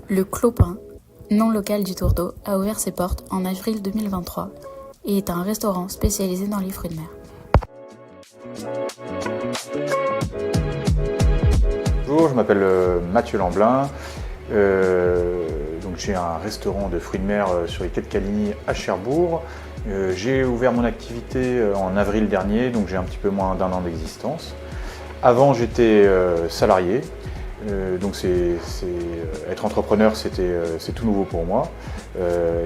Le Clopin, nom local du Tour d'eau, a ouvert ses portes en avril 2023 et est un restaurant spécialisé dans les fruits de mer. Bonjour, je m'appelle Mathieu Lamblin. Donc j'ai un restaurant de fruits de mer sur les quais de Caligny à Cherbourg. J'ai ouvert mon activité en avril dernier, donc j'ai un petit peu moins d'1 an d'existence. Avant j'étais salarié, donc être entrepreneur c'est tout nouveau pour moi.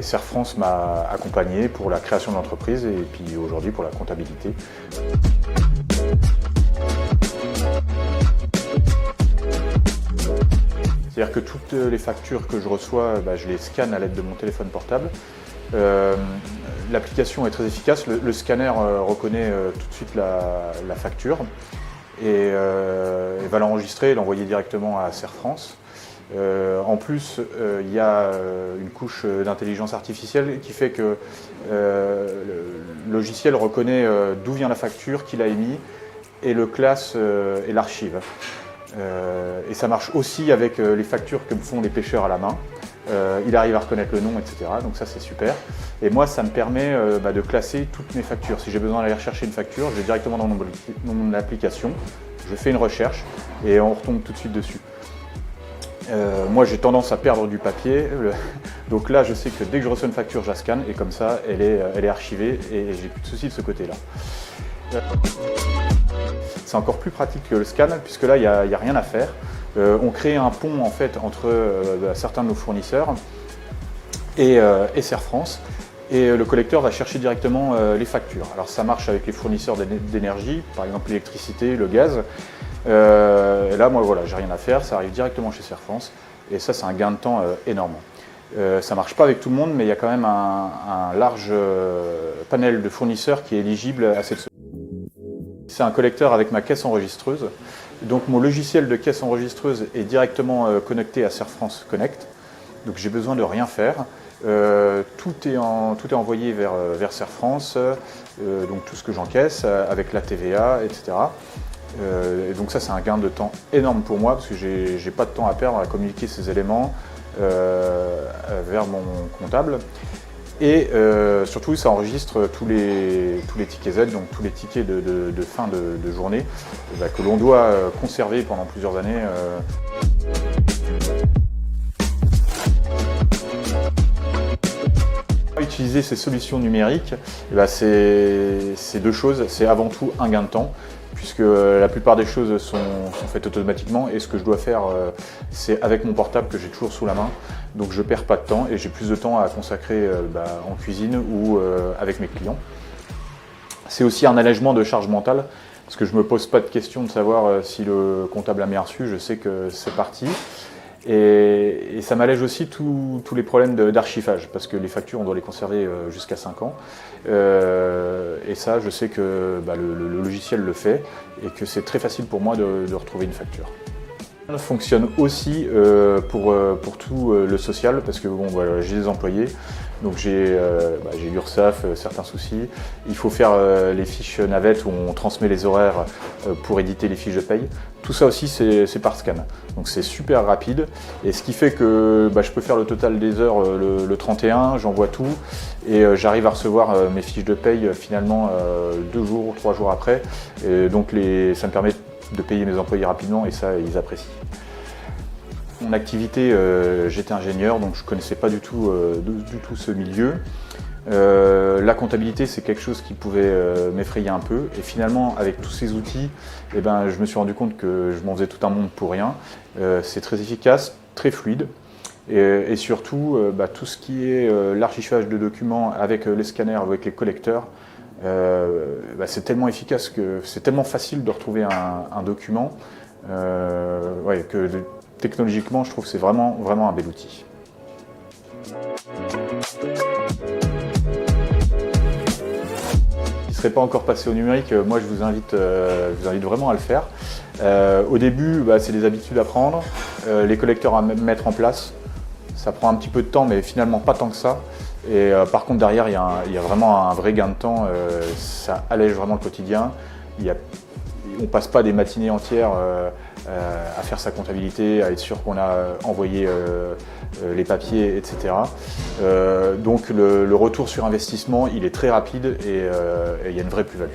Serre France m'a accompagné pour la création de l'entreprise et puis aujourd'hui pour la comptabilité. C'est-à-dire que toutes les factures que je reçois, je les scanne à l'aide de mon téléphone portable. L'application est très efficace, le scanner reconnaît tout de suite la facture et va l'enregistrer et l'envoyer directement à Serre France. En plus, il y a une couche d'intelligence artificielle qui fait que le logiciel reconnaît d'où vient la facture, qui l'a émise et le classe et l'archive. Et ça marche aussi avec les factures que me font les pêcheurs à la main. Il arrive à reconnaître le nom, etc. Donc ça c'est super. Et moi ça me permet de classer toutes mes factures. Si j'ai besoin d'aller rechercher une facture, je vais directement dans mon application, je fais une recherche et on retombe tout de suite dessus. Moi j'ai tendance à perdre du papier, donc là je sais que dès que je reçois une facture, je la scanne et comme ça elle est archivée et j'ai plus de soucis de ce côté-là. C'est encore plus pratique que le scan puisque là il n'y a rien à faire. On crée un pont en fait entre certains de nos fournisseurs et Serre France et le collecteur va chercher directement les factures. Alors ça marche avec les fournisseurs d'énergie, par exemple l'électricité, le gaz. Et là moi voilà, j'ai rien à faire, ça arrive directement chez Serre France et ça c'est un gain de temps énorme. Ça ne marche pas avec tout le monde mais il y a quand même un large panel de fournisseurs qui est éligible à cette solution. C'est un collecteur avec ma caisse enregistreuse. Donc mon logiciel de caisse enregistreuse est directement connecté à Serre France Connect. Donc j'ai besoin de rien faire. Tout est envoyé vers Serre France, donc tout ce que j'encaisse avec la TVA, etc. Et donc ça c'est un gain de temps énorme pour moi parce que j'ai pas de temps à perdre à communiquer ces éléments vers mon comptable. Et surtout, ça enregistre tous les tickets Z, donc tous les tickets de fin de journée que l'on doit conserver pendant plusieurs années. Utiliser ces solutions numériques, c'est deux choses. C'est avant tout un gain de temps, puisque la plupart des choses sont faites automatiquement et ce que je dois faire, c'est avec mon portable que j'ai toujours sous la main. Donc je ne perds pas de temps et j'ai plus de temps à consacrer en cuisine ou avec mes clients. C'est aussi un allègement de charge mentale, parce que je ne me pose pas de question de savoir si le comptable a bien reçu, je sais que c'est parti. Et ça m'allège aussi tous les problèmes d'archivage, parce que les factures, on doit les conserver jusqu'à 5 ans. Et ça, je sais que le logiciel le fait et que c'est très facile pour moi de retrouver une facture. Ça fonctionne aussi pour tout le social, parce que j'ai des employés, donc j'ai l'URSSAF, certains soucis. Il faut faire les fiches navettes où on transmet les horaires pour éditer les fiches de paye. Tout ça aussi c'est par scan, donc c'est super rapide. Et ce qui fait que je peux faire le total des heures le 31, j'envoie tout et j'arrive à recevoir mes fiches de paye finalement 2 jours, 3 jours après. Et donc ça me permet de payer mes employés rapidement et ça ils apprécient. Mon activité, j'étais ingénieur donc je ne connaissais pas du tout ce milieu. La comptabilité c'est quelque chose qui pouvait m'effrayer un peu et finalement avec tous ces outils je me suis rendu compte que je m'en faisais tout un monde pour rien. C'est très efficace, très fluide et surtout tout ce qui est l'archivage de documents avec les scanners, avec les collecteurs, c'est tellement efficace que c'est tellement facile de retrouver un document que technologiquement je trouve que c'est vraiment un bel outil. Qui ne serait pas encore passé au numérique, moi je vous invite vraiment à le faire. Au début, c'est des habitudes à prendre, les collecteurs à mettre en place. Ça prend un petit peu de temps, mais finalement pas tant que ça. Et par contre derrière, il y a vraiment un vrai gain de temps, ça allège vraiment le quotidien. ne passe pas des matinées entières à faire sa comptabilité, à être sûr qu'on a envoyé les papiers, etc. Donc le retour sur investissement, il est très rapide et il y a une vraie plus-value.